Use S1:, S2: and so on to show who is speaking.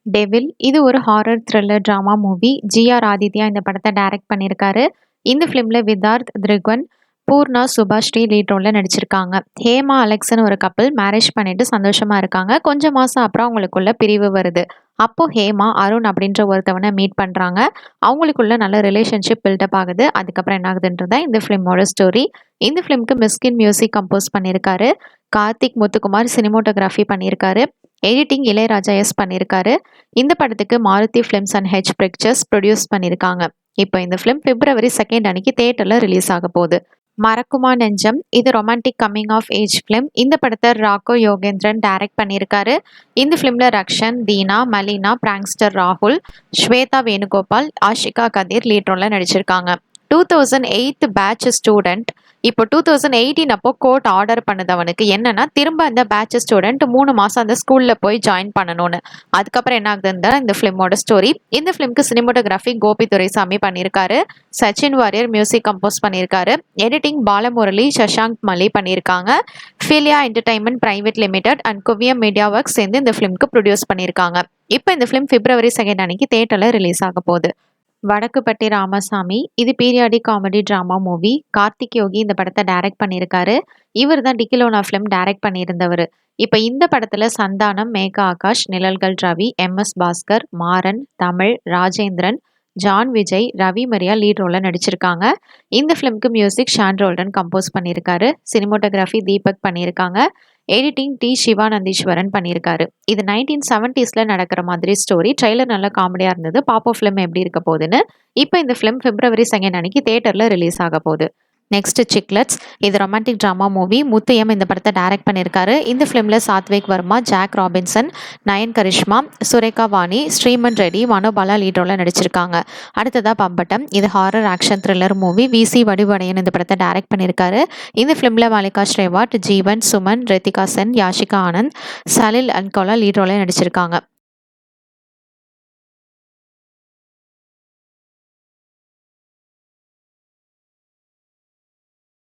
S1: Devil இது ஒரு horror thriller drama movie. GR. Aditya இந்த படத்தை டைரக்ட் பண்ணியிருக்காரு. இந்த ஃபிலிம்ல வித்தார்த் திரிகுவன், பூர்ணா சுபாஸ்ரீ லீட் ரோல்ல நடிச்சிருக்காங்க. ஹேமா அலெக்ஸ்னு ஒரு கப்பல் மேரேஜ் பண்ணிட்டு சந்தோஷமா இருக்காங்க. கொஞ்சம் மாசம் அப்புறம் அவங்களுக்குள்ள பிரிவு வருது. அப்போ ஹேமா அருண் அப்படின்ற ஒருத்தவனை மீட் பண்றாங்க. அவங்களுக்குள்ள நல்ல ரிலேஷன்ஷிப் பில்டப் ஆகுது. அதுக்கப்புறம் என்ன ஆகுதுன்றதா இந்த ஃபிலிமோட ஸ்டோரி. இந்த ஃபிலிம்க்கு மிஸ்கின் மியூசிக் கம்போஸ் பண்ணியிருக்காரு. கார்த்திக் முத்துக்குமார் சினிமோட்டோகிராஃபி பண்ணியிருக்காரு. எடிட்டிங் இளையராஜா பண்ணியிருக்காரு. இந்த படத்துக்கு Maruti films and H pictures produce பண்ணியிருக்காங்க. இப்போ இந்த ஃபிலிம் பிப்ரவரி 2 அன்னைக்கு தியேட்டர்ல ரிலீஸ் ஆக போகுது. மறக்குமா நெஞ்சம் இது romantic coming of age film. இந்த படத்தை ராகோ யோகேந்திரன் டைரக்ட் பண்ணியிருக்காரு. இந்த ஃபிலிம்ல ரக்ஷன், தீனா, மலினா, பிராங்ஸ்டர் ராகுல், ஸ்வேதா வேணுகோபால், ஆஷிகா கதீர் லீட் ரோல்ல நடிச்சிருக்காங்க. 2008 பேட்ச் ஸ்டூடெண்ட் இப்போ 2018 அப்போ கோர்ட் ஆர்டர் பண்ணுது அவனுக்கு என்னன்னா திரும்ப அந்த பேட்ச் ஸ்டூடெண்ட் 3 மாசம் அந்த ஸ்கூல்ல போய் ஜாயின் பண்ணணும்னு. அதுக்கப்புறம் என்ன ஆகுதுன்னு இந்த ஃபிலிமோட ஸ்டோரி. இந்த ஃபிலிம்க்கு சினிமோட்டோகிராஃபி கோபி துரைசாமி பண்ணியிருக்காரு. சச்சின் வாரியர் மியூசிக் கம்போஸ் பண்ணியிருக்காரு. எடிட்டிங் பாலமுரளி, சஷாங்க் மலி பண்ணியிருக்காங்க. Philia entertainment private limited and குவியம் மீடியா ஒர்க்ஸ் சேர்ந்து இந்த ஃபிலிம்க்கு ப்ரொடியூஸ் பண்ணியிருக்காங்க. இப்போ இந்த ஃபிலிம் பிப்ரவரி 2 அன்னைக்கு தியேட்டர்ல ரிலீஸ் ஆக போகுது. வடக்குப்பட்டி ராமசாமி இது periodic comedy drama movie. Karthik Yogi இந்த படத்தை டைரக்ட் பண்ணியிருக்காரு. இவர் தான் டிகிலோனா ஃபிலிம் டைரக்ட் பண்ணியிருந்தவர். இப்போ இந்த படத்துல சந்தானம், மேகா ஆகாஷ், நிழல்கள் ரவி, எம்.எஸ். பாஸ்கர், மாறன், தமிழ், ராஜேந்திரன், ஜான் விஜய், ரவி மரியா லீட் ரோல்ல நடிச்சிருக்காங்க. இந்த ஃபிலிம்க்கு மியூசிக் ஷான் ரோல்டன் கம்போஸ் பண்ணியிருக்காரு. சினிமோட்டோகிராஃபி தீபக் பண்ணியிருக்காங்க. எடிட்டிங் டி சிவானந்தீஸ்வரன் பண்ணியிருக்காரு. இது 1970s நடக்கிற மாதிரி ஸ்டோரி. ட்ரெய்லர் நல்ல காமெடியா இருந்தது. பாப்போ ஃபிலிம் எப்படி இருக்க போகுதுன்னு. இப்போ இந்த ஃபிலிம் பிப்ரவரி 2 அன்னைக்கு தியேட்டர்ல ரிலீஸ் ஆக போகுது. நெக்ஸ்ட் சிக்லெட்ஸ் இது ரொமான்டிக் ட்ராமா மூவி. முத்தையம் இந்த படத்தை டைரக்ட் பண்ணியிருக்காரு. இந்த ஃபிலிம்ல Sathvik Varma, Jack Robinson, Nayan Karishma, Surekha Vani, Sriman Reddy, Manobala lead ரோல்ல நடிச்சிருக்காங்க. அடுத்ததா பம்பட்டம் இது horror action thriller movie. V C. Vadivudaiyan இந்த படத்தை டைரக்ட் பண்ணியிருக்காரு. இந்த ஃபிலிம்ல மாலிகா ஸ்ரேவாட், ஜீவன், சுமன், ரித்திகா சென், யாஷிகா ஆனந்த், சலில் அன்கோலா லீட் ரோல்ல நடிச்சிருக்காங்க.